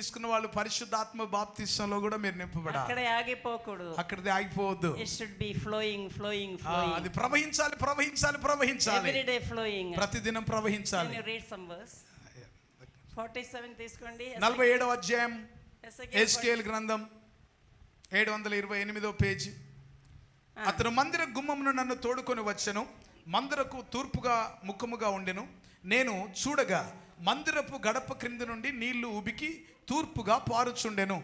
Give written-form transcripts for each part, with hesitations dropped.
తీసుకున్న వాళ్ళు పరిశుద్ధాత్మ బాప్తిస్మంలో కూడా మీరు నింపబడాలి. అక్కడే ఆగిపోకూడదు, అక్కడిది ఆగిపోవద్దు. it should be flowing. అది ప్రవహించాలి every day flowing. ప్రతిదినం ప్రవహించాలి. Can you read some verse? 47 తీసుకోండి. 47వ అధ్యాయం ఎస్కేల్ గ్రంథం 728వ పేజీ. అతను మందిర గుమ్మమును నన్ను తోడుకొని వచ్చెను, మందిరకు తూర్పుగా ముఖముగా ఉండెను. నేను చూడగా మందిరపు గడప క్రింద నుండి నీళ్లు ఉబికి తూర్పుగా పారుచుండెను.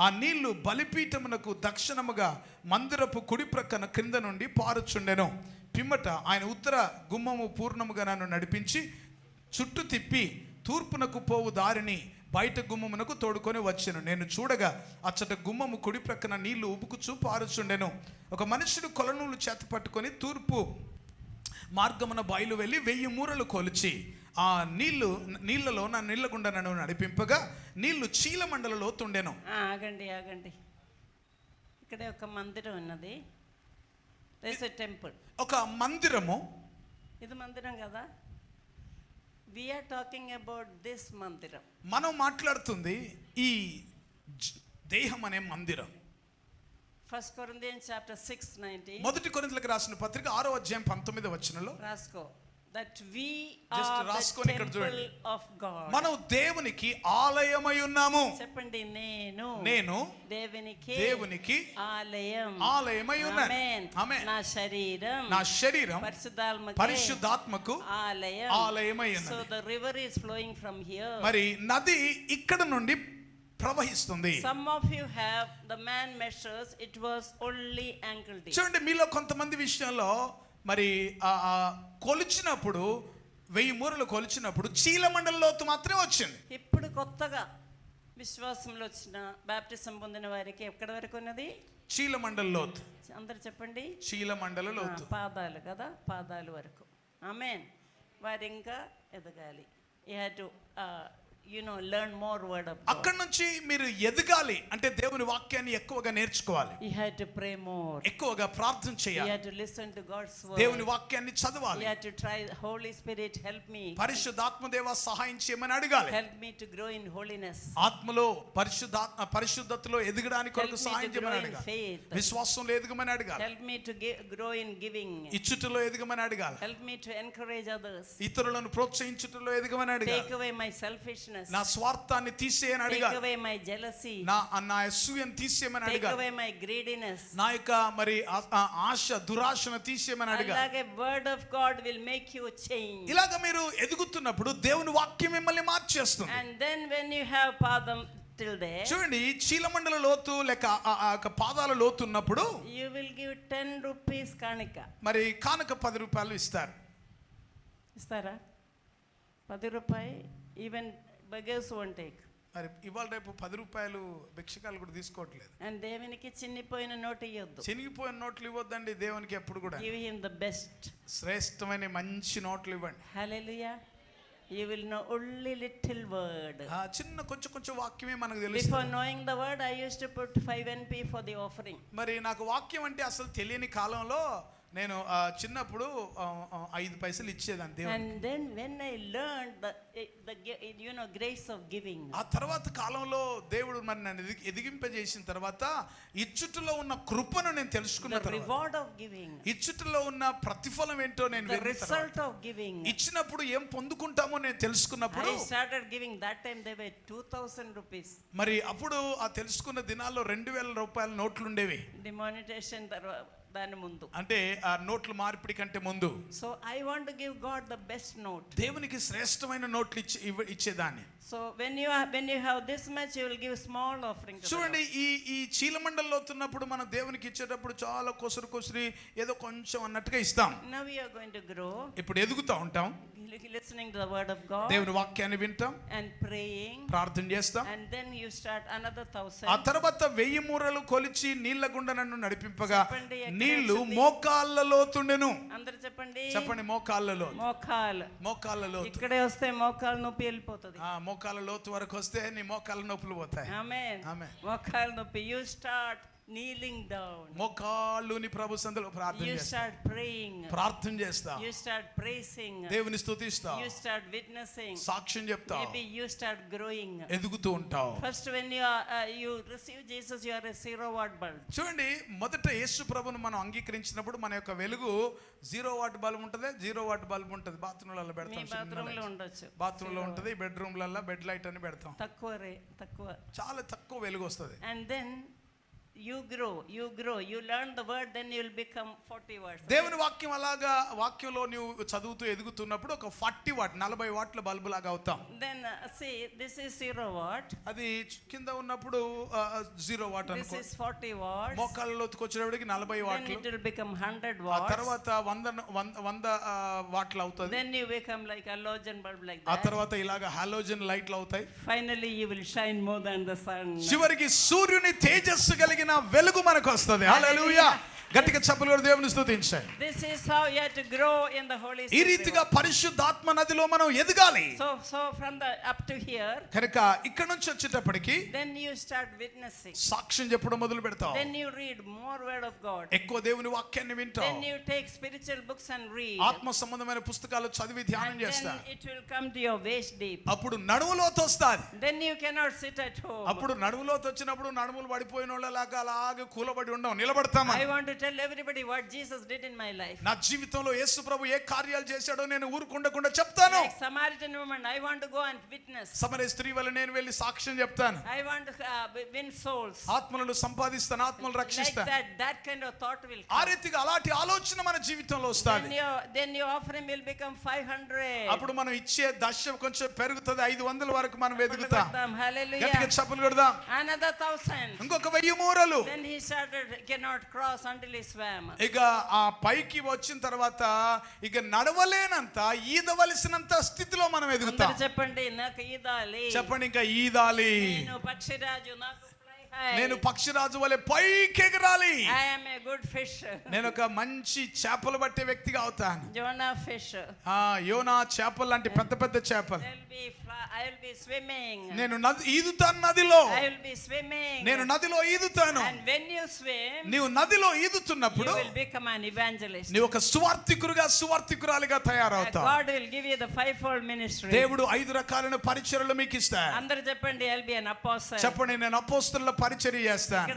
ఆ నీళ్లు బలిపీఠమునకు దక్షిణముగా మందిరపు కుడి ప్రక్కన క్రింద నుండి పారుచుండెను. పిమ్మట ఆయన ఉత్తర గుమ్మము పూర్ణముగా నన్ను నడిపించి చుట్టూ తిప్పి తూర్పునకు పోవు దారిని బయట గుమ్మమునకు తోడుకొని వచ్చెను. నేను చూడగా అచ్చట గుమ్మము కుడి ప్రక్కన నీళ్లు ఉబుకుచూ పారుచుండెను. ఒక మనుషుడు కొలనూలు చేత పట్టుకొని తూర్పు మార్గమున బయలు వెళ్ళి 1000 మూరలు కొలిచి ఆ నీళ్లలో నా నీళ్ల గుండా నన్ను నడిపింపగా నీళ్లు చీలమండల లోతుండెను. ఆగండి, ఇక్కడే ఒక మందిరం ఉన్నది. టెంపుల్, ఒక మందిరము. ఇది మందిరం కదా. We are talking about this మందిరం. మనం మాట్లాడుతుంది ఈ దేహం అనే మందిరం. 1 Corinthians chapter 6:19. మొదటి కొరింథీయులకు రాసిన పత్రిక 6వ అధ్యాయం 19వ వచనంలో రాసుకో. That we are the temple of God. మనం దేవునికి ఆలయమై ఉన్నాము. చెప్పండి, నేను దేవునికి ఆలయమై ఉన్నాను. ఆమేన్. నా శరీరం పరిశుద్ధాత్మకు ఆలయమై ఉన్నది. So the river is flowing from here. మరి నది ఇక్కడ నుండి ప్రవహిస్తుంది. Some of you have the man measures, it was only ankle deep. చూడండి, మీలో కొంతమంది విషయంలో మరి కొలిచినప్పుడు 1000 మూరలు కొలిచినప్పుడు చీలమండల లోతు మాత్రమే వచ్చింది. ఇప్పుడు కొత్తగా విశ్వాసంలో వచ్చిన బాప్టిజం పొందిన వారికి ఎక్కడి వరకు ఉన్నది? చీలమండల లోతు. అందరు చెప్పండి, చీలమండల లోతు. పాదాలు కదా, పాదాలు వరకు. ఆమేన్. వారు ఇంకా ఎదగాలి. You have to learn more word of God. అక్కడ నుంచి మీరు ఎదగాలి అంటే దేవుని వాక్యాన్ని ఎక్కువగా నేర్చుకోవాలి. You have to pray more. ఎక్కువగా ప్రార్థన చేయాలి. You have to listen to God's word. దేవుని వాక్యాన్ని చదవాలి. You have to try, Holy Spirit help me. పరిశుద్ధాత్మ దేవా సహాయం చేయమని అడగాలి. Help me to grow in holiness. ఆత్మలో పరిశుద్ధతలో ఎదగడానికి కొరకు సహాయం చేయమని అడగాలి. విశ్వాసంలో ఎదగమని అడగాలి. Help me to grow in giving. ఇచ్చుటలో ఎదగమని అడగాలి. Help me to encourage others. ఇతరులను ప్రోత్సహించుటలో ఎదగమని అడగాలి. Take away my selfishness. నా స్వార్థాన్ని తీసేయని అడగాలి. Take away my jealousy. నా అసూయను తీసేయమని అడగాలి. Take away my greediness. నా యొక్క మరి ఆశ దురాశను తీసేయమని అడగాలి. అలాగే word of God will make you change. ఇలాగ మీరు ఎదుగుతున్నప్పుడు దేవుని వాక్యం మిమ్మల్ని మార్చేస్తుంది. And then when you have padam till there, చూడండి, చీలమండల లోతు లేక పాదాల లోతు ఉన్నప్పుడు you will give 10 rupees కానుక. మరి కానుక 10 రూపాయలు ఇస్తారా? 10 రూపాయలు. Even beggars won't take. మరి ఇవాళ రేపు 10 రూపాయలు భిక్షకాలు కూడా తీసుకోవట్లేదు. అండ్ దేవునికి చిన్నిపోయిన నోటు ఇవ్వద్దు. చినిగిపోయిన నోట్లు ఇవ్వద్దండి దేవునికి ఎప్పుడు కూడా. Give him the best. శ్రేష్టమైన మంచి నోట్లు ఇవ్వండి. Hallelujah. You will know only little word. చిన్న కొంచెం వాక్యమే మనకు తెలుస్తుంది. Before knowing the word, I used to put 5 NP for the offering. మరి నాకు వాక్యం అంటే అసలు తెలియని కాలంలో నేను చిన్నప్పుడు 5 పైసలు ఇచ్చేదాన్ని దేవునికి. And then when I learned the grace of giving, ఆ తర్వాత కాలంలో దేవుడు మరి నన్ను ఎదిగింపజేసిన తర్వాత ఇచ్చుటలో ఉన్న కృపను నేను తెలుసుకున్న తర్వాత, the reward of giving, ఇచ్చుటలో ఉన్న ప్రతిఫలం ఏంటో నేను the result of giving, ఇచ్చినప్పుడు ఏం పొందుకుంటామో నేను తెలుసుకున్నప్పుడు I started giving. That time they were 2000 rupees. మరి అప్పుడు ఆ తెలుసుకున్న దినాల్లో 2000 రూపాయల నోట్లు ఉండేవి. డిమానిటేషన్ దాని ముందు, అంటే ఆ నోట్ల మార్పిడి కంటే ముందు. So I want to give God the best note. దేవునికి శ్రేష్టమైన నోట్లు ఇచ్చేదాన్ని. So when you have this much, you will give small offering. చూడండి, ఈ చీలమండల్లో ఉన్నప్పుడు మనం దేవునికి ఇచ్చేటప్పుడు చాలా కొసరి ఏదో కొంచెం అన్నట్టుగా ఇస్తాం. Now we are going to grow. ఇప్పుడు ఎదుగుతా ఉంటాం, listening to the word of God, దేవుని వాక్యాన్ని వింటాం, and praying, ప్రార్థన చేస్తాం. and then you start another 1000. ఆ తర్వాత 1000 మూరలు కొలిచి నీళ్ల గుండా నన్ను నడిపింపగా నీళ్లు మోకాళ్ళలో తుండెను. అందరూ చెప్పండి, మోకాళ్ళలో. మోకాళ్ళలో ఇక్కడే వస్తే మోకాళ్ళ నొప్పి వెళ్ళిపోతుంది. మోకాళ్ళ లోతు వరకు వస్తే నీ మోకాళ్ళ నొప్పులు పోతాయి. ఆమేన్. మోకాళ్ళ నొప్పి. You start kneeling down. మోకాళ్ళుని ప్రభు సన్నిధిలో ప్రార్థన You చేస్తా, start praying. ప్రార్థన చేస్తా, You start praising. దేవుని స్తుతిస్తా, You start witnessing. సాక్ష్యం చెప్తా, Maybe you start growing. ఎదుగుతూ ఉంటావు. First, when you receive Jesus, you are a 0-watt bulb. చూడండి, మొదట యేసు ప్రభును మనం అంగీకరించినప్పుడు మన యొక్క వెలుగు 0 వాట్ బల్బ్ ఉంటుంది, 0 వాట్ బల్బ్ ఉంటుంది. బాత్రూమ్లలో మీ పెడతాం, బాత్రూమ్ లో ఉండొచ్చు. బాత్రూంలో ఉంటుంది, బెడ్రూమ్లలో బెడ్ లైట్ అని పెడతాం. తక్కువ. చాలా తక్కువ వెలుగు వస్తుంది. And then you grow, you learn the word, then you will become 40 watts. దేవుని వాక్యం అలాగా, వాక్యంలో నువ్వు చదువుతూ ఎదుగుతున్నప్పుడు ఒక 40 వాట్ 40 వాట్ల బల్బు లాగా అవుతాం. Then see, this is 0 watt. అది కింద ఉన్నప్పుడు 0 వాట్ This అనుకో, is 40 watts. మోకాళ్ళలోకి వచ్చేటప్పటికి 40 Then వాట్లు, it will become 100 ఆ watts. తర్వాత 100 వాట్లు అవుతుంది. Then you become like a halogen bulb like ఆ that. తర్వాత ఇలాగ హాలోజన్ లైట్లు అవుతాయి. Finally you will shine more than the sun. చివరికి సూర్యుని తేజస్సు కలిగిన వెలుగు మనకు వస్తుంది. హల్లెలూయా! గట్టిగా చప్పలు కొట్టి దేవుని స్తుతించండి. This is how you have to grow in the Holy ఈ Spirit. రీతిగా పరిశుద్ధాత్మ నదిలో మనం ఎదగాలి. So from the up to here, కనుక ఇక్కడ నుంచి వచ్చేటప్పటికి then you start witnessing. సాక్ష్యం చెప్పడం మొదలు పెడతావు. Then you read more word of God. ఎక్కువ దేవుని వాక్యాన్ని వింటావు. Then you take spiritual books and read. ఆత్మ సంబంధమైన పుస్తకాలు చదివి ధ్యానం And చేస్తా. then it will come to your waist deep. అప్పుడు నడుములోతు వస్తాది. Then you cannot sit at home. అప్పుడు నడుములోతు వచ్చినప్పుడు నడుములు పడిపోయిన వాళ్ళలాగా అలాగే కూలబడి ఉండవు, నిలబడతామా? I want to tell everybody what Jesus did in my life. నా జీవితంలో యేసు ప్రభు ఏ కార్యాలు చేశాడో నేను ఊరుకుండకుండా చెప్తాను. Like Samaritan woman, I want to go and witness. సమరయ స్త్రీ వల్ల నేను వెళ్ళి సాక్ష్యం చెప్తాను. I want to win souls. ఆత్మలను సంపాదిస్తాను, ఆత్మలను Like రక్షిస్తాను. that kind of thought will ఆ come. రీతిగా అలాంటి ఆలోచన మన జీవితంలో వస్తుంది. Then your offering will become 500. అప్పుడు మనం ఇచ్చే దశ కొంచెం పెరుగుతుంది, 500 వరకు మనం వెతుకుతాం. Hallelujah. గట్టిగా చప్పలు కొడదాం. Another 1000. ఇంకొక 1000 మూరలు. Then he started cannot cross until he swam. ఇక ఆ పైకి వచ్చిన తర్వాత ఇక నడవలేనంత, ఈదవలసినంత స్థితిలో మనం ఎదుగుతాం. అందరూ చెప్పండి, నాకు ఈదాలి. చెప్పండి, ఇంకా ఈదాలి. నేను పక్షిరాజు, నాకు fly high. నేను పక్షిరాజు వలె పైకి ఎగరాలి. I am a good fish. నేను ఒక మంచి చేపలు పట్టే వ్యక్తిగా అవుతాను. Jonah fish. యోనా చేపలు లాంటి పెద్ద పెద్ద చేపలు. I will be swimming. నేను ఈదుతాను నదిలో. I will be swimming. నేను నదిలో ఈదుతాను. And when you swim, నీవు నదిలో you ఈదుతున్నప్పుడు will become an evangelist. నీవు ఒక సువార్థికుడుగా, సువార్థికురాలిగా తయారవుతావు. God will give you the fivefold ministry. దేవుడు 5 రకాలైన పరిచర్యలు మీకు ఇస్తాడు. అందరూ చెప్పండి, I'll be an apostle. చెప్పండి, నేను అపోస్తలుల పరిచర్య చేస్తాను.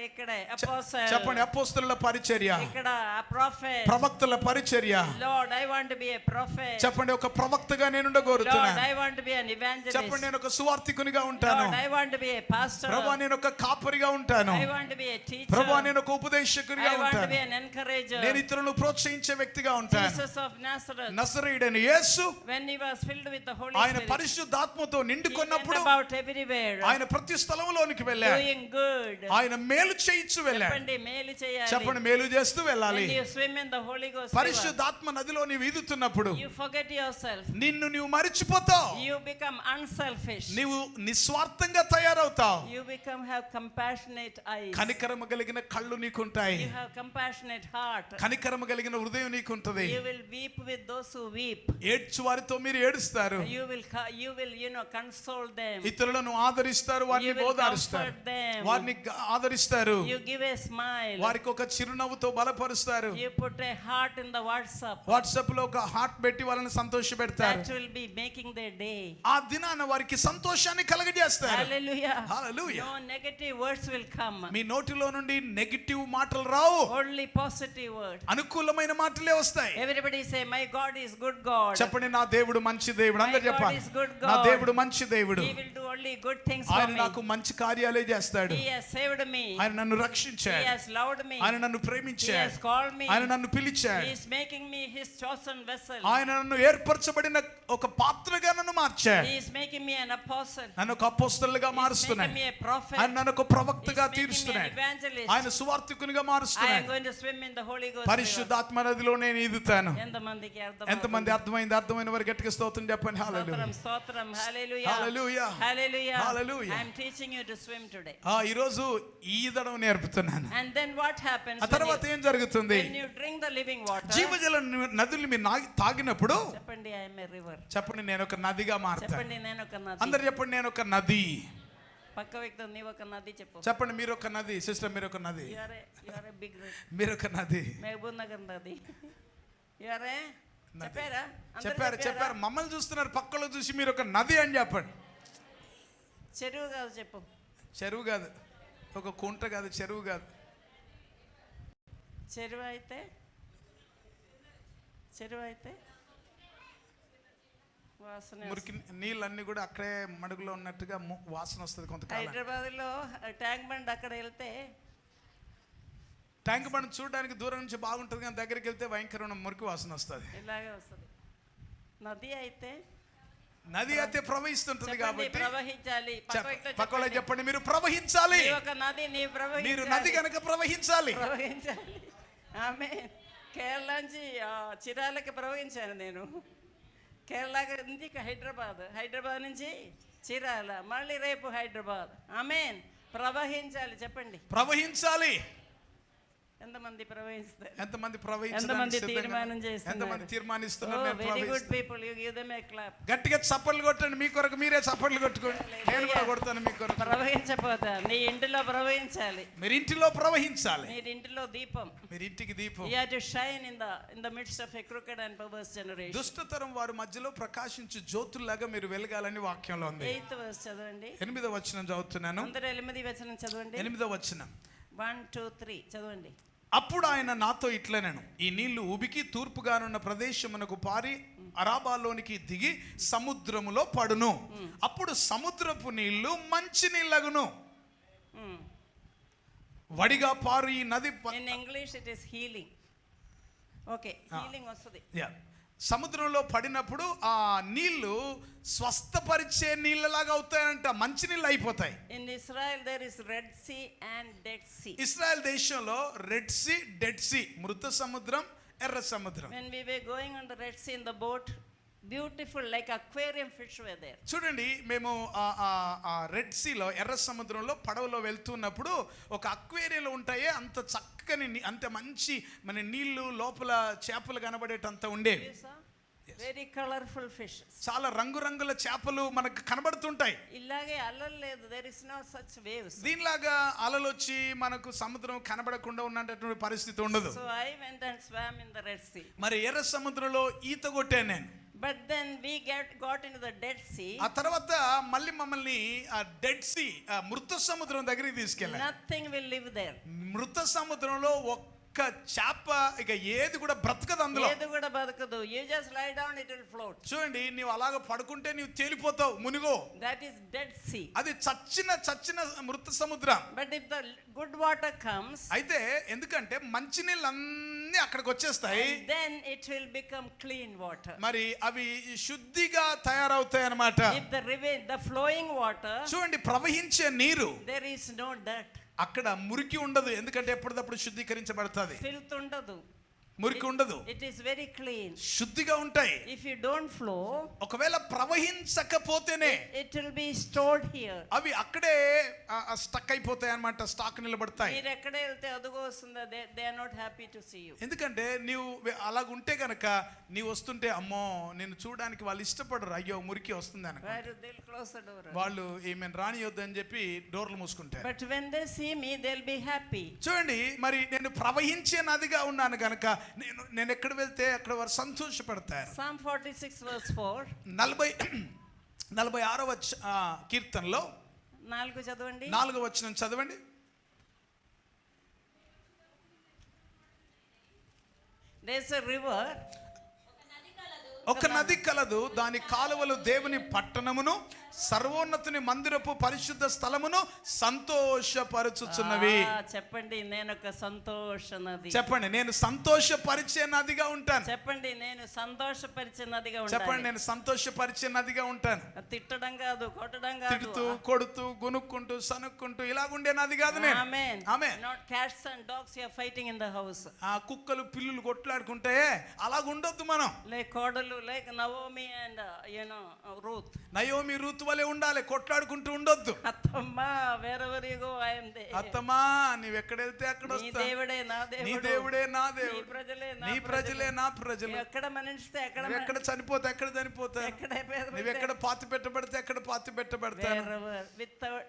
ఇక్కడ apostle. చెప్పండి, అపోస్తలుల పరిచర్య. ఇక్కడ a prophet. ప్రవక్తల పరిచర్య. Lord, I want to be a prophet. చెప్పండి, ఒక ప్రవక్తగా నేను Lord, ఉండగోరుతున్నాను. I want to be an evangelist. చెప్పండి, నేను ఒక సువార్థికునిగా ఉంటాను. Lord, I want to be a pastor. ప్రభువా, నేను ఒక కాపరిగా ఉంటాను. I want to be a teacher. ప్రభువా, నేను ఒక ఉపదేశకునిగా I want to ఉంటాను. be an encourager. నేను ఇతరులను ప్రోత్సహించే వ్యక్తిగా ఉంటాను. Jesus of Nazareth, నజరేయుడైన యేసు when he was filled with the Holy ఆయన Spirit, పరిశుద్ధాత్మతో he went నిండుకున్నప్పుడు about everywhere, ఆయన ప్రతి స్థలంలోనికి వెళ్ళాడు. doing good. ఆయన మేలు చేయించు వెళ్ళాడు. చెప్పండి, మేలు చేయాలి. చెప్పండి, మేలు చేస్తూ వెళ్ళాలి. When you swim in the Holy Ghost river, పరిశుద్ధాత్మ నదిలో నీవు ఈదుతున్నప్పుడు you forget yourself. నిన్ను నీవు మరిచిపోతావు. You become unselfish. నీవు నిస్వార్థంగా తయారవుతావు. You become have compassionate eyes. కనికరము కలిగిన కళ్ళు నీకుంటాయి. You have compassionate heart. కనికరము కలిగిన హృదయం నీకుంటది. You will weep with those who weep. ఏడ్చు వారితో మీరు ఏడుస్తారు. You will console them. ఇతరులను ఆదరిస్తారు, వారిని You will బోధారుస్తారు, comfort them. వారిని ఆదరిస్తారు, You give a smile. వారికి ఒక చిరునవ్వుతో బలపరుస్తారు. You put a heart in the WhatsApp. WhatsApp లో ఒక హార్ట్ పెట్టి వాళ్ళని సంతోషపెడతారు. That will be making their day. ఆ దినాన వారికి సంతోషాన్ని కలగజేస్తారు. Hallelujah. Hallelujah. No negative words will come. మీ నోటిలో నుండి నెగటివ్ మాటలు రావు, Only positive words. అనుకూలమైన మాటలే వస్తాయి. Everybody say, my God is good God. చెప్పండి, నా దేవుడు మంచి దేవుడు. అందరూ My God చెప్పాలి, is good నా God. దేవుడు మంచి దేవుడు. He will do only good things for ఆయన me. నాకు మంచి కార్యాలే చేస్తాడు. He has saved me. ఆయన నన్ను He రక్షించాడు. has loved me. ఆయన నన్ను He ప్రేమించాడు. has called me. ఆయన నన్ను పిలిచాడు. He is making me his chosen vessel. ఆయన నన్ను ఏర్పరచబడిన ఒక పాత్రగా నన్ను మార్చాడు. He is making me an apostle. నన్ను ఒక అపోస్తలుగా He is making మారుస్తున్నాడు. me a prophet. ఆయన నన్ను ఒక He is ప్రవక్తగా making me an తీరుస్తున్నాడు. evangelist. ఆయన సువార్థికునిగా I am మారుస్తున్నాడు. going to swim in the Holy Ghost river. పరిశుద్ధాత్మ నదిలో నేను ఈదుతాను. ఎంతమందికి ఎంతమంది అర్థమైంది? అర్థమైన వారు గట్టిగా స్తోత్రం చెప్పండి. హల్లెలూయా, స్తోత్రం. Hallelujah. Hallelujah, Hallelujah. Hallelujah. I am teaching you to swim today. ఈ రోజు ఈదడం నేర్పుతున్నాను. And then what happens ఆ తర్వాత ఏం జరుగుతుంది? when you drink the living water? జీవజల నదులు మీరు తాగినప్పుడు చెప్పండి, I am a river. చెప్పండి, నేను ఒక నదిగా మారుతాను. చెప్పండి, నేను ఒక నది. అందరు చెప్పండి, నేను ఒక నది. పక్క వ్యక్తి నీవు ఒక నది చెప్పు. చెప్పండి, మీరు ఒక నది. సిస్టర్, మీరు ఒక నది. యు ఆర్ ఏ బిగ్ మీరు ఒక నది. మహబూబ్ నగర్ నది. యు ఆర్ ఏ చెప్పారా? చెప్పారు. మమ్మల్ని చూస్తున్నారు, పక్కలో చూసి మీరు ఒక నది అని చెప్పండి. చెరువు కాదు చెప్పు. చెరువు కాదు, ఒక కుంట కాదు, చెరువు కాదు. చెరువు అయితే వాసన. మురికి నీళ్ళన్నీ కూడా అక్కడే మడుగులో ఉన్నట్టుగా వాసన వస్తుంది కొంతకాలం. హైదరాబాద్లో ట్యాంక్ బండ్ అక్కడ వెళ్తే ట్యాంక్ బండ్ చూడడానికి దూరం నుంచి బాగుంటుంది, కానీ దగ్గరికి వెళ్తే భయంకరమైన మురికి వాసన వస్తుంది. ఇలాగే వస్తుంది. నది అయితే ప్రవహిస్తుంటుంది కాబట్టి ప్రవహించాలి. పక్కలో చెప్పండి, మీరు ప్రవహించాలి. ఒక నది మీరు నది కనుక ప్రవహించాలి. ఆమె కేరళ నుంచి చిరాలకి ప్రవహించాను నేను. కేరళ నుంచి హైదరాబాద్ నుంచి చిరాల, మళ్ళీ రేపు హైదరాబాద్. ఆమెన్. ప్రవహించాలి. చెప్పండి, ప్రవహించాలి. ఎంతమంది ప్రవహిస్తారు? ఎంతమంది తీర్మానిస్తున్నారు? Very good people, you give them a clap. గట్టిగా చప్పట్లు కొట్టండి. మీ కొరకు మీరే చప్పట్లు కొట్టుకోండి. నేను కూడా కొడతాను మీ కొరకు. ప్రవహించపోతా నీ ఇంటిలో ప్రవహించాలి. మీరు ఇంటిలో ప్రవహించాలి. మీరు ఇంటిలో దీపం. మీరు ఇంటికి దీపం. You have to shine in the midst of a crooked and perverse generation. దుష్టతరం వారి మధ్యలో ప్రకాశించు జ్యోతుల్లాగా మీరు వెలగాలని వాక్యంలో ఉంది. 8th verse చదవండి. 8వ వచనం చదువుతున్నాను. అందరూ 8వ వచనం చదవండి. 8వ వచనం 1 2 3 చదవండి. అప్పుడు ఆయన నాతో ఇట్లనెను, ఈ నీళ్లు ఉబికి తూర్పుగానున్న ప్రదేశమునకు పారి అరాబాలోనికి దిగి సముద్రములో పడును. అప్పుడు సముద్రపు నీళ్లు మంచి నీళ్ళగును. వడిగా పారు ఈ నది. In English it is healing. Okay, healing వస్తుంది. సముద్రంలో పడినప్పుడు ఆ నీళ్లు స్వస్థపరిచే నీళ్ళలాగా అవుతాయంట, మంచి నీళ్ళు అయిపోతాయి. In Israel there is Red Sea and Dead Sea. Israel దేశంలో రెడ్ సీ, డెడ్ సీ, మృత సముద్రం, ఎర్ర సముద్రం. When we were going on the Red Sea in the boat, beautiful like aquarium fish were there. చూడండి, మేము ఆ red సీలో, ఎర్ర సముద్రంలో పడవలో వెళ్తున్నప్పుడు ఒక అక్వేరియంలో ఉంటాయి, అంత చక్కని అంత మంచి మన నీళ్లు లోపల చేపలు కనబడేటంత ఉండేవి. Very colourful fish. చాలా రంగురంగుల చేపలు మనకు కనబడుతుంటాయి. ఇలాగే అలలు లేదు. There is no such waves. దీనిలాగా అలలు వచ్చి మనకు సముద్రం కనబడకుండా ఉన్నటువంటి పరిస్థితి ఉండదు. So I went and swam in the Red Sea. మరి ఎర్ర సముద్రంలో ఈత కొట్టాను నేను. But then we got in the Dead Sea. ఆ తర్వాత మళ్ళీ మమ్మల్ని ఆ డెడ్ సీ, మృత సముద్రం దగ్గరికి తీసుకెళ్ళారు. Nothing will live there. మృత సముద్రంలో ఒక్క చేప ఇక ఏది కూడా బ్రతకదు, అందులో ఏది కూడా బతకదు. You just lie down, it will float. చూడండి, నీవు అలాగ పడుకుంటే నీవు తేలిపోతావు, మునిగో. That is Dead Sea. అది చచ్చిన మృత సముద్రం. But if the good water comes, అయితే ఎందుకంటే మంచి నీళ్ళు అన్ని అక్కడికి వచ్చేస్తాయి, then it will become clean water. మరి అవి శుద్ధిగా తయారవుతాయి అన్నమాట. ఇఫ్ ద ఫ్లోయింగ్ వాటర్, చూడండి, ప్రవహించే నీరు, దేర్ ఇస్ నో డర్ట్. అక్కడ మురికి ఉండదు, ఎందుకంటే ఎప్పటికప్పుడు శుద్ధీకరించబడుతుంది. ఫిల్త్ ఉండదు, మురికి ఉండదు. ఇట్ ఈస్ వెరీ క్లీన్, శుద్ధిగా ఉంటాయి. ఇఫ్ యు డోంట్ ఫ్లో, ఒకవేళ ప్రవహించకపోతేనే it will be stored here. అవి అక్కడే స్టక్ అయిపోతాయి అన్నమాట, స్టాక్ నిలబడతాయి. మీరు ఎక్కడే వెళ్తే అదుగో వస్తుందా, they are not happy to see you. ఎందుకంటే నీవు అలాగ ఉంటే గనక నీవు వస్తుంటే, అమ్మో నిన్ను చూడడానికి వాళ్ళు ఇష్టపడరు, అయ్యో మురికి వస్తుంది అని వాళ్ళు ఏమైనా రానియొద్దు అని చెప్పి డోర్లు మూసుకుంటారు. But when they see me they will be happy. చూడండి, మరి నేను ప్రవహించే నదిగా ఉన్నాను గనక నేను ఎక్కడ వెళ్తే అక్కడ వారు సంతోషపడతారు. Psalm 46 verse 4. 46వ కీర్తనలో 4 చదవండి. 4వ వచనం చదవండి. There's a river. ఒక నది కలదు, దాని కాలువలు దేవుని పట్టణమును, సర్వోన్నతుని మందిరపు పరిశుద్ధ స్థలమును సంతోషపరచుచున్నవి. చెప్పండి, నేను ఒక సంతోష నది. చెప్పండి, నేను సంతోషపరిచే నదిగా ఉంటాను. చెప్పండి, నేను సంతోషపరిచే నదిగా ఉంటాను. చెప్పండి, నేను సంతోషపరిచే నదిగా ఉంటాను. తిట్టడం కాదు, కొట్టడం కాదు, తిడుతూ కొడుతూ గునుక్కుంటూ సనుక్కుంటూ ఇలాగుండే నది కాదు నేను. ఆమేన్. ఆమేన్. Not cats and dogs are fighting in the house. ఆ కుక్కలు పిల్లులు కొట్లాడుకుంటే అలాగుండొద్దు మనం. Like కోడలు, like Naomi and Ruth. Naomi, Ruth వలె ఉండాలి, కొట్లాడుకుంటూ ఉండొద్దు. అత్తమ్మా, wherever you go I am there. అత్తమ్మా, నీవు ఎక్కడ వెళ్తే అక్కడ వస్తా. నీ దేవుడే నా దేవుడు, నీ దేవుడే నా దేవుడు, నీ ప్రజలే నా ప్రజలు. ఎక్కడ మనిషిస్తే ఎక్కడ చనిపోతే ఎక్కడ చనిపోతా, నువ్వు ఎక్కడ పాతి పెట్టబడితే ఎక్కడ పాతి పెట్టబడతా. without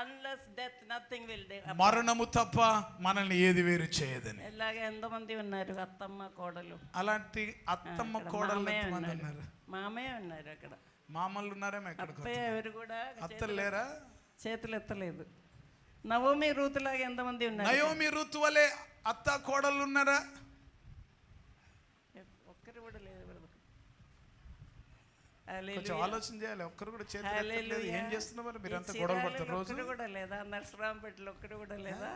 unless death, nothing will do. మరణము తప్ప మనల్ని ఏది వేరు చేయదని. ఇలాగే ఎంతమంది ఉన్నారు అత్తమ్మ కోడలు? అలాంటి అత్తమ్మ కోడలు ఎంతమంది ఉన్నారు? మామే ఉన్నారు అక్కడ. మామలు ఉన్నారేమో ఎక్కడికి? అత్తయ్య ఎవరు కూడా అత్తలు లేరా? చేతులు ఎత్తలేదు. నవోమి రూతు లాగా ఎంతమంది ఉన్నారు? నయోమి ఋతు వలె అత్త కోడలు ఉన్నారా? ఒక్కరు కూడా లేదు. కొంచెం ఆలోచన చేయాలి. ఒక్కరు కూడా చేతులు ఎత్తలేదు. ఏం చేస్తున్నారు మరి? మీరు అంతా గొడవలు పడతారు రోజు. ఒక్కరు కూడా లేదా? నరసరాంపేటలో ఒక్కరు కూడా లేదా?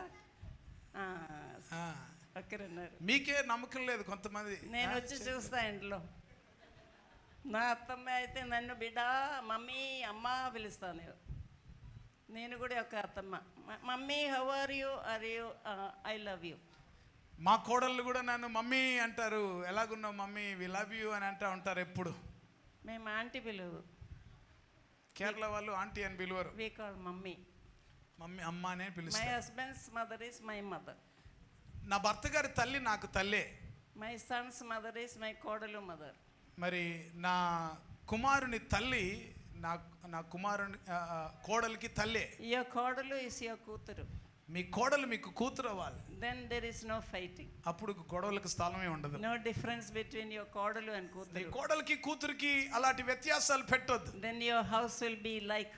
ఒక్కరున్నారు. మీకే నమ్మకం లేదు కొంతమంది. నేను వచ్చి చూస్తా ఇంట్లో. నా అత్తమ్మ అయితే నన్ను బిడ్డ మమ్మీ అమ్మ పిలుస్తాను. నేను కూడా ఒక అత్తమ్మ. Mummy how are you I love you. మా కోడళ్ళు కూడా నన్ను మమ్మీ అంటారు. ఎలాగున్నావు మమ్మీ, వి లవ్ యూ అని అంటూ ఉంటారు ఎప్పుడు. మేము ఆంటీ పిలువు. కేరళ వాళ్ళు ఆంటీ అని పిలువరు. We call mummy. మమ్మీ అమ్మ అనే మై పిలుస్తారు. Husband's mother is my mother. నా భర్త గారి తల్లి నాకు తల్లే. My son's mother is my కోడలు మదర్. మరి నా కుమారుని తల్లి నా కుమారుని కోడలికి తల్లే. యువర్ కోడలు ఈస్ యువర్ కూతురు. మీ కోడలు మీకు కూతురు అవ్వాలి. Then there is no fighting. అప్పుడు గొడవలకు స్థలమే ఉండదు. నో డిఫరెన్స్ బిట్వీన్ యువర్ కోడలు అండ్ నీ కూతురు. కోడలికి కూతురికి అలాంటి వ్యత్యాసాలు పెట్టొద్దు. Then your house will be like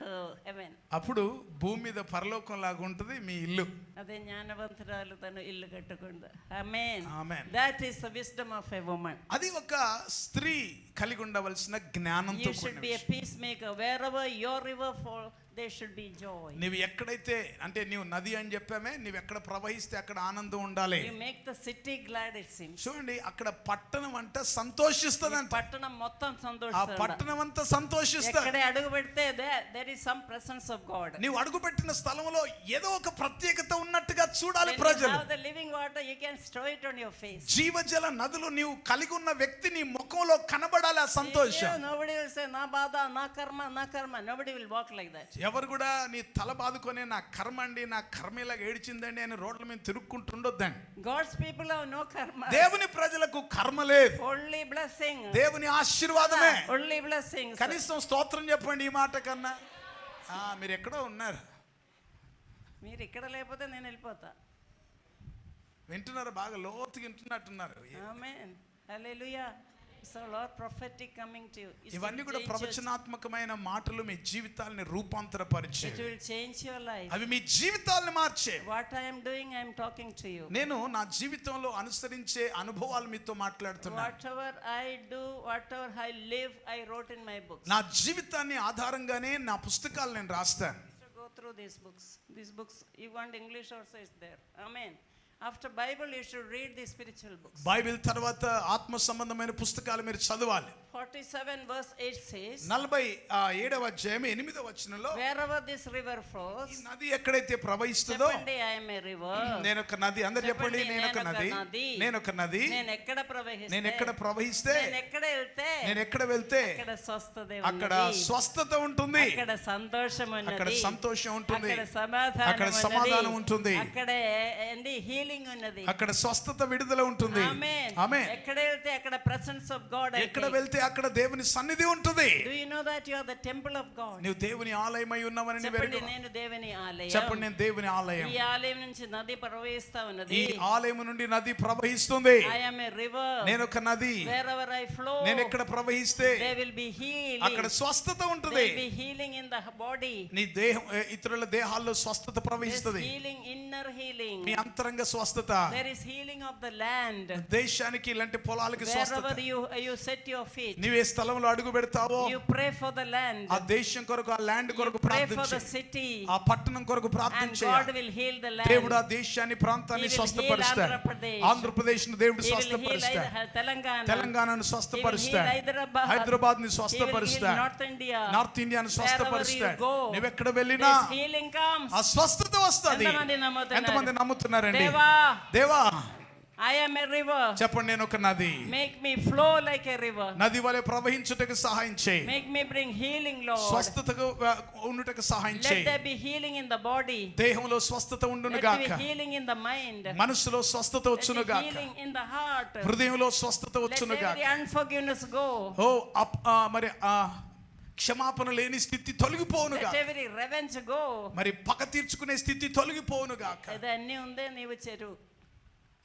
heaven. అప్పుడు భూమి మీద పరలోకం లాగా ఉంటుంది మీ ఇల్లు. అదే జ్ఞానవంతురాలు తను ఇల్లు కట్టుకుంది. ఆమేన్. ఆమేన్. That is the wisdom of a woman. అది ఒక స్త్రీ కలిగి ఉండవలసిన జ్ఞానంతో You should be a peacemaker. Wherever your river fall, there should be joy. నీవు ఎక్కడైతే అంటే నీవు నది అని చెప్పామే, నీవు ఎక్కడ ప్రవహిస్తే అక్కడ ఆనందం ఉండాలి. You make the city glad, it seems. చూడండి, అక్కడ పట్టణం అంటే సంతోషిస్తదంట. పట్టణం మొత్తం ఆ సంతోషిస్తుంది. పట్టణం అంతా సంతోషిస్తుంది. ఎక్కడ అడుగు పెడితే there is some presence of God. నీవు అడుగుపెట్టిన స్థలంలో ఏదో ఒక ప్రత్యేకత ఉన్నట్టుగా చూడాలి When you ప్రజలు. have the living water, you can throw it on your face. జీవజల నదులు నీవు కలిగి ఉన్న వ్యక్తి నీ ముఖంలో కనబడాలి ఆ సంతోషం. Yeah, nobody will say నా బాధ నా కర్మ నా కర్మ. Nobody will walk like that. ఎవరు కూడా నీ తల బాదుకొని నా కర్మ అండి, నా కర్మ ఇలా ఏడిచిందండి అని రోడ్ల మీద తిరుక్కుంటుండొద్దండి. God's people have no karma. దేవుని ప్రజలకు కర్మ లేదు. Only blessing. దేవుని ఆశీర్వాదమే. Only blessings. కనీసం స్తోత్రం చెప్పండి ఈ మాట కన్నా. మీరు ఎక్కడో ఉన్నారు. మీరు ఇక్కడ లేకపోతే నేను వెళ్ళిపోతా. వింటున్నారు, బాగా లోతుగా వింటున్నట్టున్నారు. ఆమేన్. హల్లెలూయా. So Lord prophetic coming to you. ఇవన్నీ కూడా ప్రవచనాత్మకమైన మాటలు మీ జీవితాలని రూపాంతరపరిచే. It will change your life. అవి మీ జీవితాలను మార్చే. What I am doing, I am talking to you. నేను నా జీవితంలో అనుసరించే అనుభవాలు మీతో మాట్లాడుతున్నాను. Whatever I do, whatever I live, I wrote in my books. నా జీవితాన్ని ఆధారంగానే నా పుస్తకాలు నేను రాస్తాను. So go through these books. These books, you want English also is there. Amen. After Bible, you should read the spiritual books. Bible తర్వాత ఆత్మ సంబంధమైన పుస్తకాలు మీరు చదవాలి. 47 verse 8 says, 47వ అధ్యాయం 8వ వచనంలో, wherever this river flows, ఈ నది ఎక్కడైతే ప్రవహిస్తుందో, చెప్పండి I am a river. నేను ఒక నది. అందరూ చెప్పండి, నేను ఒక నది. నేను ఒక నది. నేను ఎక్కడ ప్రవహిస్తే, నేను ఎక్కడ ప్రవహిస్తే, నేను ఎక్కడ వెళ్తే, నేను ఎక్కడ వెళ్తే అక్కడ స్వస్థత అక్కడ ఉన్నది. స్వస్థత ఉంటుంది. అక్కడ సంతోషం ఉన్నది. అక్కడ సంతోషం ఉంటుంది. అక్కడ సమాధానం అక్కడ ఉన్నది. సమాధానం ఉంటుంది. అక్కడ ఏంది హీలింగ్ ఉన్నది. అక్కడ స్వస్థత విడుదల ఉంటుంది. ఆమేన్. ఆమేన్. ఎక్కడ వెళ్తే అక్కడ ప్రెసెన్స్ ఆఫ్ గాడ్. ఎక్కడ వెళ్తే అక్కడ దేవుని సన్నిధి ఉంటుంది. Do you know that you are the temple of God? నీవు దేవుని ఆలయమై ఉన్నావని నీవు చెప్పండి, ఎరుగవా? నేను దేవుని ఆలయం. చెప్పండి, నేను దేవుని ఆలయం. ఈ ఆలయం నుంచి నది ప్రవహిస్తా ఉన్నది. ఈ ఆలయం నుండి నది ప్రవహిస్తుంది. I am a river. నేను ఒక నది. Wherever I flow, నేను ఎక్కడ ప్రవహిస్తే there will be healing. అక్కడ స్వస్థత There ఉంటుంది. will be healing in the body. నీ దేహం ఇతరుల దేహాల్లో స్వస్థత There is ప్రవహిస్తుంది. healing, inner healing. నీ అంతరంగ స్వస్థత. There is healing of the land. దేశానికి ఇలాంటి పొలాలకి స్వస్థత. Wherever you set your feet, నీవు ఏ స్థలంలో అడుగు పెడతావో you pray for the land. ఆ దేశం కొరకు, ఆ ల్యాండ్ కొరకు Pray for ప్రార్థించు. the city. ఆ పట్టణం కొరకు And ప్రార్థించు. God will heal the land. దేవుడు ఆ దేశాన్ని, ప్రాంతాన్ని He will స్వస్థపరుస్తాడు. heal Andhra Pradesh. Andhra Pradesh ను దేవుడు He will heal స్వస్థపరుస్తాడు. Telangana. తెలంగాణను He will స్వస్థపరుస్తాడు. heal Hyderabad. Hyderabad ని He will heal స్వస్థపరుస్తాడు. North India. North ఇండియాను స్వస్థపరుస్తాడు. Wherever you go, నువ్వెక్కడ వెళ్ళినా this healing comes. ఆ స్వస్థత వస్తుంది. ఎంతమంది నమ్ముతున్నారు? ఎంతమంది నమ్ముతున్నారండి? దేవా, దేవా, I am a river. చెప్పండి, నేను ఒక నది. Make me flow like a river. నది వలె ప్రవహించుటకు సహాయం చేయి. Make me bring healing, Lord. స్వస్థతకు ఉండుటకు సహాయం Let చేయి. there be healing in the body. దేహంలో స్వస్థత ఉండును Let there గాక. be healing in the mind. మనసులో స్వస్థత Let వచ్చును there be గాక. healing in the heart. హృదయంలో స్వస్థత Let వచ్చును every గాక. unforgiveness go. మరి క్షమాపణ లేని స్థితి తొలగిపోవునుగా. Let every revenge go. మరి పగ తీర్చుకునే స్థితి తొలగిపోవునుగాక. ఇదన్నీ ఉందే నీవు చెరువు.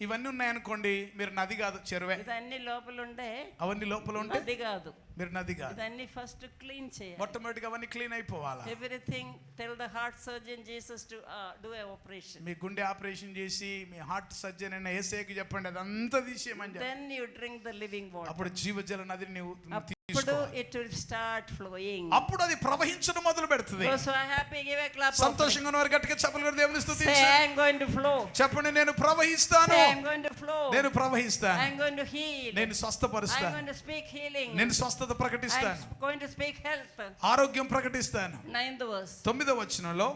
ఇవన్నీ ఉన్నాయనుకోండి, మీరు నది కాదు, చెరువే. ఇదన్నీ లోపల ఉండే, అవన్నీ లోపల ఉంటే నది కాదు, మీరు నది కాదు. ఇదన్నీ ఫస్ట్ క్లీన్ చేయాలి. మొట్టమొదటిగా అవన్నీ క్లీన్ అయిపోవాలా. Everything tell the heart surgeon Jesus to do a operation. మీ గుండె ఆపరేషన్ చేసి మీ హార్ట్ సర్జన్ అయిన యేసేకి చెప్పండి, అదంతా తీసేయమని చెప్పండి. Then you drink the living water. అప్పుడు జీవజల నదిని నీవు అప్పుడు it will start flowing. అప్పుడు అది ప్రవహించడం మొదలు పెడుతుంది. So happy, give a clap. సంతోషంగా ఉన్నవారు గట్టిగా చప్పట్లు కొట్టి దేవుని స్తుతించండి. Say I am going to flow. చెప్పండి, నేను ప్రవహిస్తాను. Say I am going to flow. నేను ప్రవహిస్తాను. I am going to heal. నేను I am స్వస్థపరుస్తాను. going to speak healing. నేను స్వస్థత I ప్రకటిస్తాను. am going to speak health. ఆరోగ్యం ప్రకటిస్తాను. 9th verse. 9వ వచనంలో,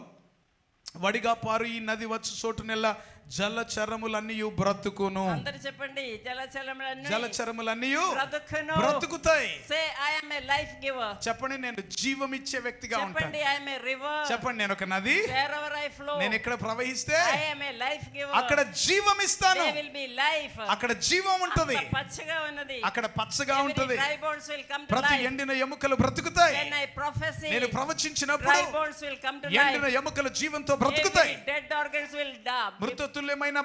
వడిగా పారు ఈ నది వచ్చు చోటునెల్లా జలచరములన్నీ బ్రతుకును. అందరూ చెప్పండి, జలచరములన్నీ బ్రతుకును. బ్రతుకుతాయి. Say I am a life giver. చెప్పండి, నేను జీవమిచ్చే వ్యక్తిగా ఉంటాను. చెప్పండి I am a river. చెప్పండి, నేను ఒక నది. Wherever I flow, నేను ఎక్కడ ప్రవహిస్తే I am a life giver. అక్కడ జీవం ఇస్తాను. There will be life. అక్కడ జీవం ఉంటది. అక్కడ పచ్చగా ఉన్నది. అక్కడ పచ్చగా ఉంటది. Dry bones will come to ప్రతి life. ఎండిన ఎముకలు బ్రతుకుతాయి. When I prophesy, నేను ప్రవచించినప్పుడు dry bones will come to ఎండిన life. ఎముకలు జీవంతో బ్రతుకుతాయి. Every dead organs will die. మృతతుల్యమైన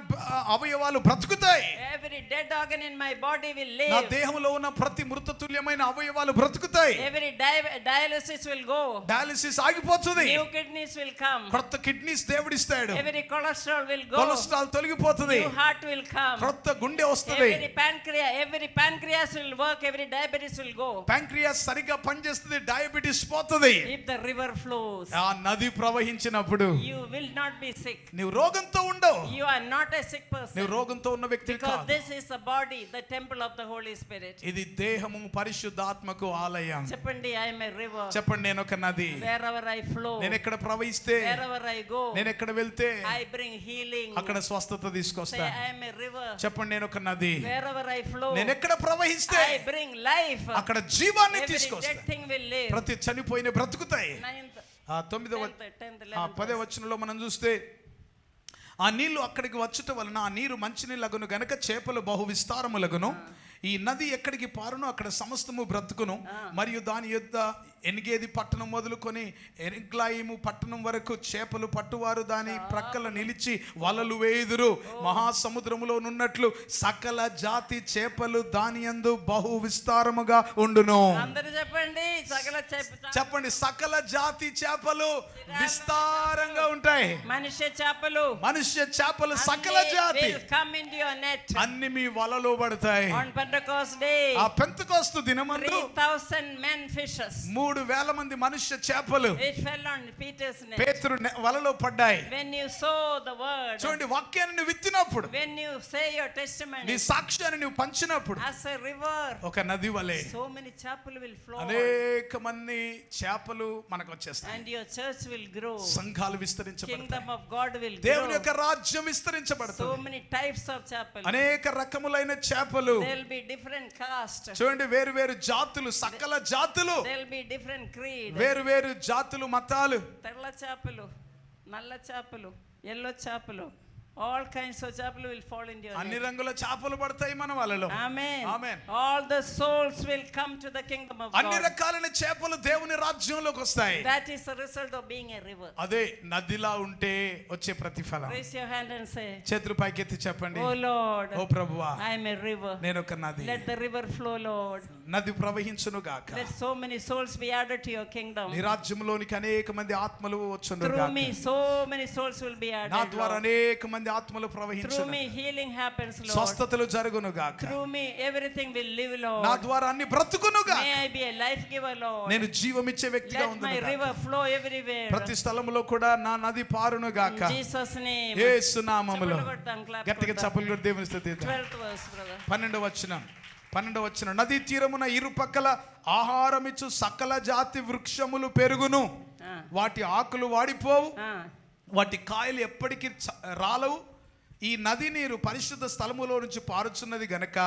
అవయవాలు బ్రతుకుతాయి. Every dead organ in my body will నా live. దేహంలో ఉన్న ప్రతి మృతతుల్యమైన అవయవాలు బ్రతుకుతాయి. Every dialysis will go. Dialysis ఆగిపోతుంది. New kidneys will come. కొత్త కిడ్నీస్ దేవుడిస్తాడు. Every cholesterol will go. Cholesterol తొలగిపోతుంది. New heart will come. కొత్త గుండె వస్తుంది. Every pancreas will work. Every diabetes will go. Pancreas సరిగ్గా పనిచేస్తుంది, డయాబెటిస్ పోతుంది. If the river flows, ఆ నది ప్రవహించినప్పుడు you will not be sick. నీవు రోగంతో ఉండవు. You are not a sick person. నీవు రోగంతో ఉన్న వ్యక్తి Because కాదు. this is the body, the temple of the Holy Spirit. ఇది దేహము పరిశుద్ధాత్మకు ఆలయం. చెప్పండి, I am a river. చెప్పండి, నేను ఒక నది. Wherever I flow, నేను ఎక్కడ ప్రవహిస్తే, wherever I go, నేను ఎక్కడ వెళ్తే I bring healing. అక్కడ స్వస్థత Say తీసుకొస్తాను. I am a river. చెప్పండి, నేను ఒక నది. Wherever I flow, నేను ఎక్కడ ప్రవహిస్తే I bring life. అక్కడ జీవాన్ని Every dead తీసుకొస్తాను. thing will live. ప్రతి చనిపోయిన బ్రతుకుతాయి. 9th, 9వ 10th, 11th. 10వ వచనంలో మనం చూస్తే, ఆ నీళ్లు అక్కడికి వచ్చుట వలన ఆ నీరు మంచినీళ్ళగును గనక చేపలు బహు విస్తారములగును. ఈ నది ఎక్కడికి పారునో అక్కడ సమస్తము బ్రతుకును. మరియు దాని యొద్ద ఎనిగేది పట్టణం మొదలుకొని ఎనిగ్లాయిము పట్టణం వరకు చేపలు పట్టువారు దాని ప్రక్కల నిలిచి వలలు వేయుదురు. మహాసముద్రములో నున్నట్లు సకల జాతి చేపలు దాని యందు బహు విస్తారముగా ఉండును. అందరూ చెప్పండి, చెప్పండి, సకల జాతి చేపలు విస్తారంగా ఉంటాయి. మనుష్య చేపలు, మనుష్య చేపలు సకల జాతి come into your net. అన్ని మీ వలలో పడతాయి. On Pentecost day, ఆ పెంతెకోస్తు దినమందు 3,000 men fishes. 3,000 మంది మనుష్య చేపలు It fell on Peter's net. పేతురు వలలో పడ్డాయి. When you sow the word, చూడండి, వాక్యాన్ని నువ్వు విత్తినప్పుడు, when you say your నీ testimony సాక్ష్యాన్ని నువ్వు పంచినప్పుడు, as a river, ఒక నది వలె so many చేపలు will flow. అనేక మంది చేపలు మనకు వచ్చేస్తాయి. And your church will grow. సంఘాలు విస్తరించబడతాయి. Kingdom of God will దేవుని grow. యొక్క రాజ్యం So విస్తరించబడుతుంది. many types of చేపలు. అనేక రకములైన చేపలు. There will be different caste. చూడండి, వేరు వేరు జాతులు, సకల జాతులు, There will be different creed. వేరు వేరు జాతులు, మతాలు. తెల్ల చేపలు, నల్ల చేపలు, ఎల్లో చేపలు, all kinds of చేపలు will fall into your అన్ని net. రంగుల చేపలు పడతాయి మన వాళ్ళలో. Amen. Amen. All the souls will come to the kingdom of అన్ని God. రకాలైన చేపలు దేవుని రాజ్యంలోకి వస్తాయి. That is the result of being a river. అదే నదిలా ఉంటే వచ్చే ప్రతిఫలం. Raise your hand and say, చేతులు పైకెత్తి చెప్పండి, Oh Lord, ఓ ప్రభువా, I am a river. నేను ఒక నది. Let the river flow, Lord. నది ప్రవహించును గాక. Let so many souls be added to your kingdom. నీ రాజ్యంలోనికి అనేక మంది ఆత్మలు వచ్చును Through గాక. me, so many souls will be నా added, ద్వారా Lord. అనేక మంది ఆత్మలు Through ప్రవహించును. me, healing happens, Lord. స్వస్థతలు జరుగును గాక. Through me, everything will live, నా Lord. ద్వారా అన్ని బ్రతుకును గాక. May I be a life giver, Lord. నేను జీవమిచ్చే వ్యక్తిగా Let my ఉందును గాక. river flow everywhere. ప్రతి స్థలములో కూడా నా నది పారును గాక. In Jesus' name. యేసు నామములో చప్పట్లు కొడదాం, clap గట్టిగా కొడదాం. చప్పట్లు కొట్టి దేవుని స్తుతిద్దాం. 12th verse, brother. 12వ వచనం, నదీ తీరమున ఇరుపక్కల ఆహారమిచ్చు సకల జాతి వృక్షములు పెరుగును. Ah. వాటి ఆకులు వాడిపోవు, Ah. వాటి కాయలు ఎప్పటికీ రాలవు. ఈ నది నీరు పరిశుద్ధ స్థలములో నుంచి పారుచున్నది గనక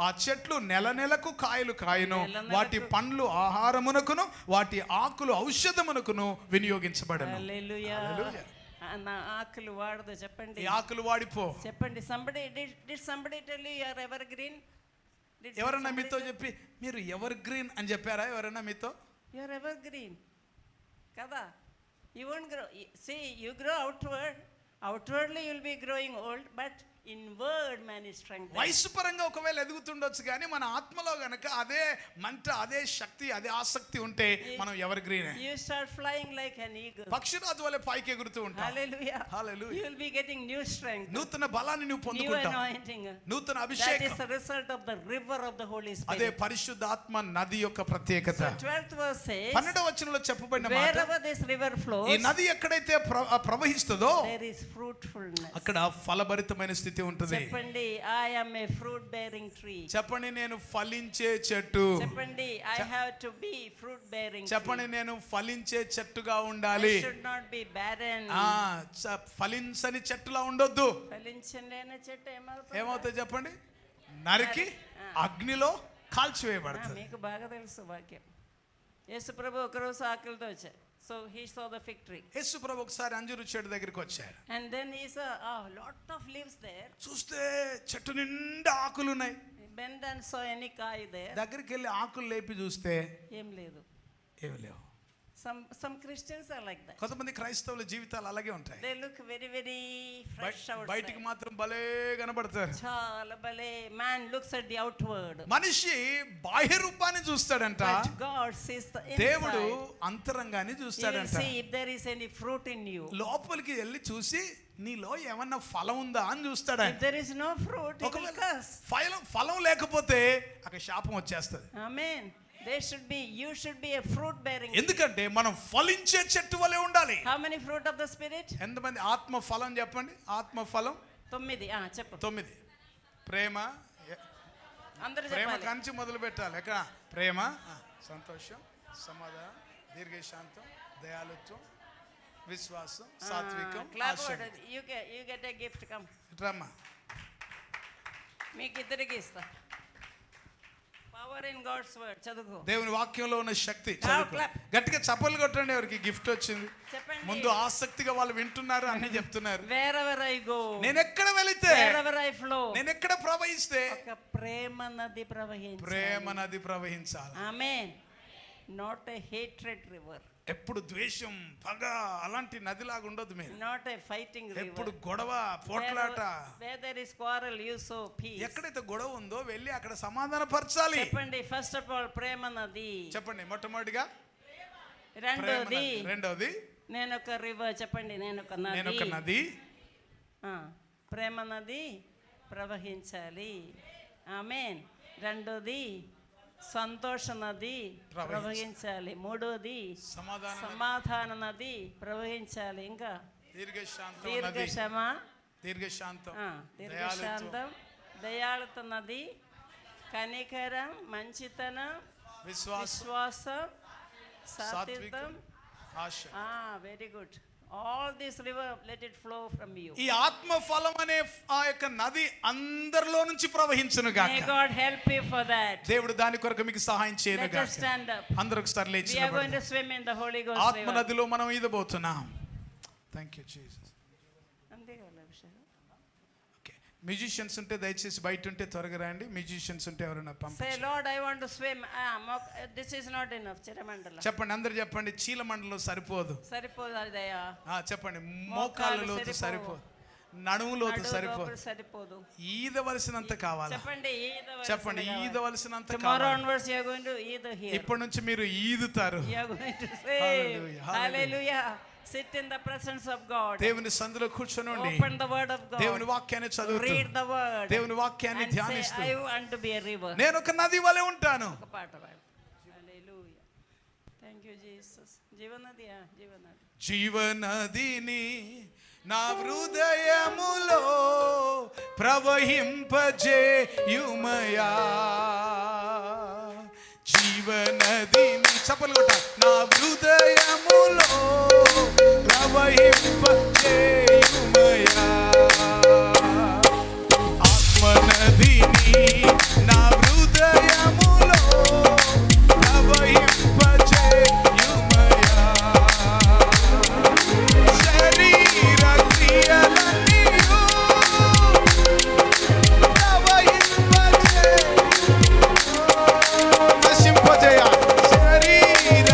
ఆ చెట్లు నెల నెలకు కాయలు కాయను. వాటి పండ్లు ఆహారమునకును వాటి ఆకులు ఔషధమునకును వినియోగించబడను. Hallelujah. Hallelujah. నా ఆకులు వాడదు చెప్పండి. ఈ ఆకులు వాడిపో. చెప్పండి. somebody did somebody tell you you are evergreen? ఎవరన్నా మీతో చెప్పి మీరు ఎవర్ గ్రీన్ అని చెప్పారా? ఎవరన్నా మీతో? యు ఆర్ ఎవర్ గ్రీన్ కదా. You won't grow. See you grow outwardly you will be growing old, but inward man is strength. వయసు పరంగా ఒకవేళ ఎదుగుతుండొచ్చు, కానీ మన ఆత్మలో గనక అదే మంట, అదే శక్తి, అదే ఆసక్తి ఉంటే మనం ever green. You start flying like an eagle. పక్షిరాజు వలె పైకి ఎగురుతూ ఉంటాం. హల్లెలూయా. హల్లెలూయా. You will be getting new strength. నూతన బలాన్ని నువ్వు న్యూ పొందుకుంటావు. అనాయింటింగ్. నూతన దట్ అభిషేకం. Is the result of the river of the Holy Spirit. అదే పరిశుద్ధాత్మ నది యొక్క ప్రత్యేకత. 12th verse says, 12వ వచనంలో చెప్పబడిన మాట, wherever this river flows, ఈ నది ఎక్కడైతే ప్రవహిస్తుందో there is fruitfulness. అక్కడ ఫలభరితమైన స్థితి ఉంటుంది. చెప్పండి, I am a fruit bearing tree. చెప్పండి, నేను ఫలించే చెట్టు. చెప్పండి, I have to be fruit bearing tree. చెప్పండి, నేను ఫలించే చెట్టుగా ఉండాలి. I should not be barren. ఫలించని చెట్టులా ఉండొద్దు. ఫలించలేని చెట్టు ఏమవుతుంది చెప్పండి? నరికి అగ్నిలో కాల్చివేయబడుతుంది. మీకు బాగా తెలుసు వాక్యం. యేసు ప్రభు ఒకరోజు ఆకలితో వచ్చారు. So he saw the fig tree. యేసు ప్రభు ఒకసారి అంజూరు చెట్టు దగ్గరికి వచ్చారు. And then he saw a lot of leaves there. చూస్తే చెట్టు నిండా ఆకులు ఉన్నాయి. He bent and saw any కాయ there. దగ్గరికి వెళ్ళి ఆకులు లేపి చూస్తే ఏం లేదు. ఏమి లేవు. Some Christians are like that. కొంతమంది క్రైస్తవుల జీవితాలు అలాగే ఉంటాయి. They look very fresh outside. బయటికి మాత్రం భలే కనబడతారు. చాలా భలే. Man looks at the outward. మనిషి బాహ్య రూపాన్ని చూస్తాడంట. But God sees the inside. దేవుడు అంతరంగాన్ని చూస్తాడంట. See if there is any fruit in you. లోపలికి వెళ్ళి చూసి నీలో ఏమన్నా ఫలం ఉందా అని చూస్తాడు. If there is no fruit, he will curse. ఫలం లేకపోతే అక్కడ శాపం వచ్చేస్తుంది. Amen. You should be a fruit bearing. ఎందుకంటే మనం ఫలించే చెట్టు వలె ఉండాలి. How many fruit of the spirit? ఎంతమంది ఆత్మ ఫలం చెప్పండి? ఆత్మ ఫలం 9. చెప్పు. 9. ప్రేమ. అందరూ ప్రేమ చెప్పాలి. కంచి మొదలు పెట్టాలి. ఎక్కడ? ప్రేమ, సంతోషం, సమాధానం, దీర్ఘశాంతం, దయాళుత్వం, విశ్వాసం, సాత్వికం, You get a gift. Come. రమ్మా. మీకు ఇద్దరికి ఇస్తా. Power in God's word. చదువు. దేవుని వాక్యంలో ఉన్న శక్తి. Clap. గట్టిగా చప్పలు కొట్టండి. ఎవరికి గిఫ్ట్ వచ్చింది? చెప్పండి. ముందు ఆసక్తిగా వాళ్ళు వింటున్నారు, అన్ని చెప్తున్నారు. Wherever I go. నేను ఎక్కడ వెళితే, wherever I flow. నేను ఎక్కడ ప్రవహిస్తే ఒక ప్రేమ నది ప్రవహించాలి. ప్రేమ నది ప్రవహించాలి. ఆమేన్. Not a hatred river. ఎప్పుడు ద్వేషం, పగ అలాంటి నదిలాగా ఉండదు. మీరు not a fighting river. ఎప్పుడు గొడవ, పోట్లాట. where there is quarrel, you sow peace. ఎక్కడైతే గొడవ ఉందో వెళ్ళి అక్కడ సమాధాన పరచాలి. చెప్పండి, ఫస్ట్ ఆఫ్ ఆల్ ప్రేమ నది. చెప్పండి మొట్టమొదటిగా. రెండోది నేను ఒక రివర్. చెప్పండి, నేను ఒక నది. ప్రేమ నది ప్రవహించాలి. ఆమేన్. రెండోది సంతోష నది ప్రవహించాలి. మూడోది సమాధాన నది ప్రవహించాలి. ఇంకా దీర్ఘశాంతం, దయాళుత నది, కనికరం, మంచితనం, విశ్వాసం, సాత్వికం. Very good. All this river, let it flow from you. ఈ ఆత్మ ఫలం అనే ఆ యొక్క నది అందరిలో నుంచి ప్రవహించును గాక. May God help you for that. దేవుడు దాని కొరకు మీకు సహాయం చేయను గాక. Let us stand up. అందరూ ఒకసారి లేచి నిలబడదాం. We are going to swim in the Holy Ghost river. ఆత్మ నదిలో మనం ఈదబోతున్నాం. Thank you Jesus. అంతే కదా విషయం. ఓకే, మ్యూజిషియన్స్ ఉంటే దయచేసి బయట ఉంటే త్వరగా రండి. మ్యూజిషియన్స్ ఉంటే ఎవరైనా పంపించండి. Say Lord, I want to swim. This is not enough. చిరమండలం చెప్పండి, అందరూ చెప్పండి. చీలమండలం సరిపోదు. సరిపోదయ్యా. చెప్పండి, మోకాళ్ళ లోతు సరిపోదు, నడుము లోతు సరిపోదు. ఈదవలసినంత కావాలి. చెప్పండి, ఈదవలసినంత Tomorrow onwards you are going to either here. ఇప్పటి నుంచి మీరు ఈదుతారు. You are going to say hallelujah. Sit in the presence of God. దేవుని సన్నిధిలో కూర్చొని ఉండి Open the word of God. దేవుని వాక్యాన్ని చదువుతూ, read the word. దేవుని వాక్యాన్ని ధ్యానిస్తూ, I want to be a river. నేను ఒక నది వలె ఉంటాను. ఒక పాట పాడు. హల్లెలూయా. Thank you Jesus. జీవనదియా, జీవనది. జీవనదిని నా హృదయములో ప్రవహింపజేయుమయా. జీవనదిని చప్పలు కొట్ట. నా హృదయములో ప్రవహింపజేయుమయా. ఆత్మనదిని నా హృదయములో ప్రవహింపజేయుమయా. శరీర క్రియలన్నీయు ప్రవహింపజేయ. శరీర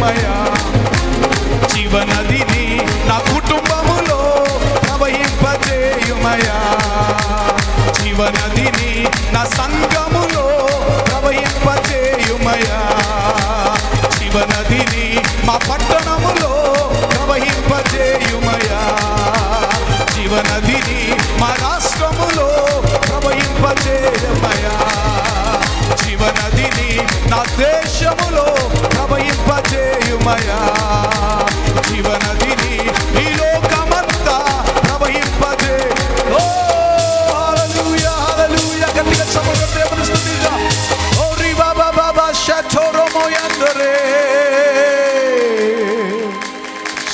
చేయుమయా. జీవనదిని నా కుటుంబములో ప్రవహింపజేయుమయా. జీవనదిని నా సంఘములో ప్రవహింపజేయుమయా. జీవనదిని మా పట్టణములో ప్రవహింపజేయుమయా. జీవనదిని మా రాష్ట్రములో ప్రవహింపజేయుమయా. జీవనదిని నా దేశములో ప్రవహింపజేయుమయా. జీవనదిని ఈ లోకమంతా ప్రవహింపజే. ఓ హల్లెలూయా హల్లెలూయా. గట్టిగా చప్పట్లు దేవుని స్తుతిద్దాం. ఓ రిబా బాబా బా షటోరోమోయందరే.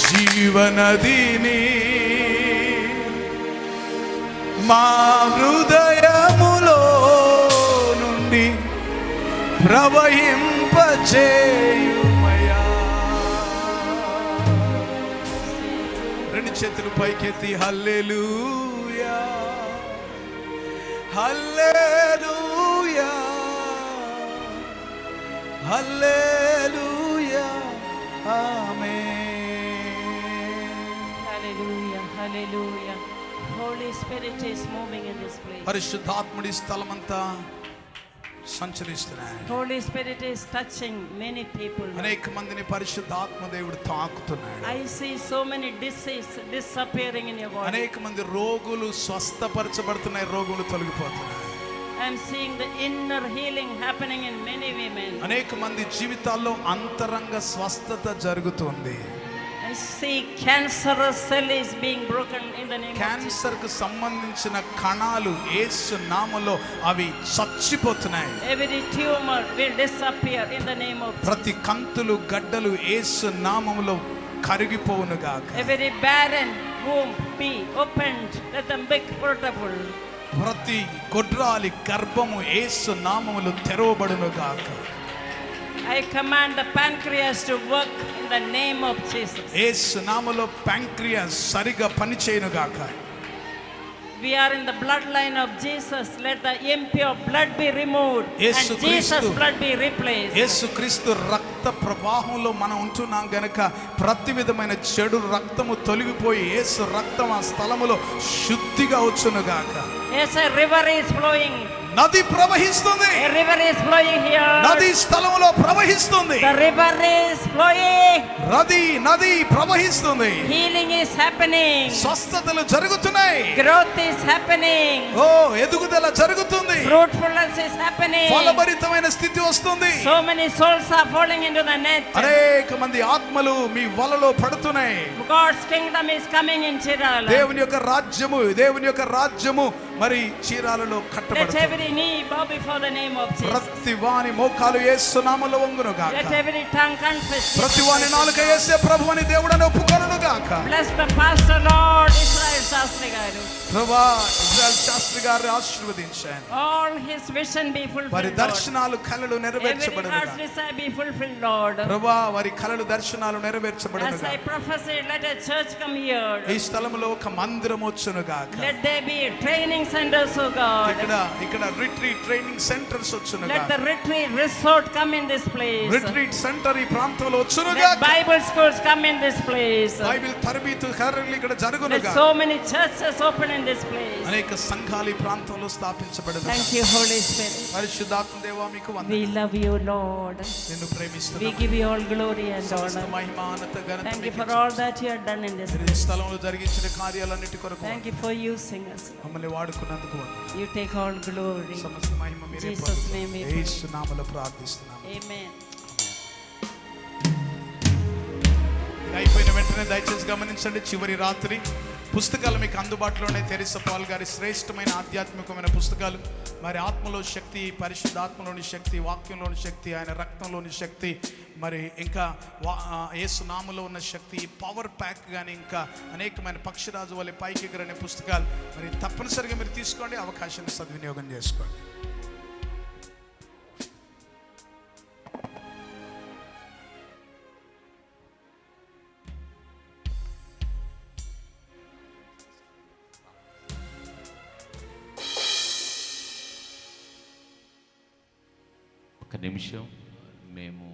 జీవనదిని మా హృదయములో నుండి ప్రవహింపచేయుమయా. రెండు చేతులు పైకెత్తి హల్లెలూయా హల్లెలూయా హల్లెలూయా ఆమేన్. Hallelujah, hallelujah. Holy Spirit is moving in this place. పరిశుద్ధాత్ముడి స్థలమంతా సంచరిస్తున్నాడు. Holy Spirit is touching many people. అనేక మందిని పరిశుద్ధాత్మ దేవుడు తాకుతున్నాడు. I see so many diseases disappearing in your body. అనేక మంది రోగులు స్వస్థపరచబడుతున్నాయి, రోగులు తొలగిపోతున్నాయి. I am seeing the inner healing happening in many women. అనేక మంది జీవితాల్లో అంతరంగ స్వస్థత జరుగుతుంది. I see cancerous cell is being broken in the name of Jesus. Cancer కు సంబంధించిన కణాలు యేసు నామములో అవి చచ్చిపోతున్నాయి. Every tumor will disappear in the name of Jesus. ప్రతి కంతులు గడ్డలు యేసు నామములో కరిగిపోవును గాక. Every barren womb be opened, let them be portable. ప్రతి గొడ్రాలి గర్భము యేసు నామములో తెరవబడును గాక. I command the pancreas to work in the name of Jesus. యేసు నామములో ప్యాంక్రియాస్ సరిగా పనిచేయును గాక. We are in the bloodline of Jesus. Let the impure blood be removed Yesu and Jesus' Christu. blood be replaced. యేసుక్రీస్తు రక్త ప్రవాహంలో మనం ఉంటున్నాం గనక ప్రతి విధమైన చెడు రక్తము తొలగిపోయి యేసు రక్తం ఆ స్థలములో శుద్ధిగా వచ్చును గాక. Yes, a river is flowing. నది ప్రవహిస్తుంది. A river is flowing here. నది స్థలములో ప్రవహిస్తుంది. The river is flowing. నది ప్రవహిస్తుంది. Healing is happening. స్వస్థతలు జరుగుతున్నాయి. Growth is happening. ఓ ఎదుగుదల జరుగుతుంది. Fruitfulness is happening. ఫలభరితమైన స్థితి వస్తుంది. So many souls are falling into the net. అనేక మంది ఆత్మలు మీ వలలో పడుతున్నాయి. God's kingdom is coming in Chirala. దేవుని యొక్క రాజ్యము మరి చీరాలలో Let కట్టబడుతుంది. every knee bow before the name of Jesus. ప్రతి వాని మోకాలు యేసు నామములో వంగును గాక. Let every tongue confess. ప్రతి వాని నాలుక యేసే ప్రభువని దేవుడని ఒప్పుకొనును గాక. Bless the pastor, Lord Israel Shastri Garu. ప్రభువా ఇజ్రాయెల్ శాస్త్రి గారిని ఆశీర్వదించండి. All his vision be వారి fulfilled, Lord. దర్శనాలు కలలు Every నెరవేర్చబడును heart's గాక. desire be fulfilled, Lord. ప్రభువా వారి కలలు దర్శనాలు నెరవేర్చబడును As I గాక. prophesy, let a church come here. ఈ స్థలములో ఒక మందిరం వచ్చును గాక. Let there be training centers, oh God. ఇక్కడ రిట్రీట్ ట్రైనింగ్ సెంటర్స్ వచ్చును Let గాక. the retreat resort come in this place. Retreat centre ఈ ప్రాంతంలో వచ్చును Let గాక. Bible schools come in this place. Bible తరబీతు కార్యాలు ఇక్కడ జరుగును Let గాక. so many churches open in this place. అనేక సంఘాలు ఈ ప్రాంతంలో స్థాపించబడును. Thank you, Holy Spirit. పరిశుద్ధాత్మ దేవా మీకు We వందనాలు. love you, Lord. నిన్ను We ప్రేమిస్తున్నాము. give you all glory and సమస్త honor. మహిమ ఘనత ఘనత Thank you మీకు for all that you have done in this మీరు ఈ place. స్థలంలో జరిగించిన కార్యాలన్నిటి కొరకు Thank you for using us. మమ్మల్ని వాడుకున్నందుకు వందనాలు. You take all glory. సమస్త మహిమ మీరే Jesus' పొందుతారు. name we pray. యేసు నామములో ప్రార్థిస్తున్నాము. Amen. ఇది అయిపోయిన వెంటనే దయచేసి గమనించండి, చివరి రాత్రి పుస్తకాలు మీకు అందుబాటులోనే. తెరిసా పాల్ గారి శ్రేష్టమైన ఆధ్యాత్మికమైన పుస్తకాలు. మరి ఆత్మలో శక్తి, పరిశుద్ధాత్మలోని శక్తి, వాక్యంలోని శక్తి, ఆయన రక్తంలోని శక్తి, మరి ఇంకా యేసు నామములో ఉన్న శక్తి, పవర్ ప్యాక్ కానీ ఇంకా అనేకమైన పక్షిరాజు వలె పైకి ఎగరనే పుస్తకాలు మరి తప్పనిసరిగా మీరు తీసుకోండి, అవకాశాన్ని సద్వినియోగం చేసుకోండి. ఒక నిమిషం మేము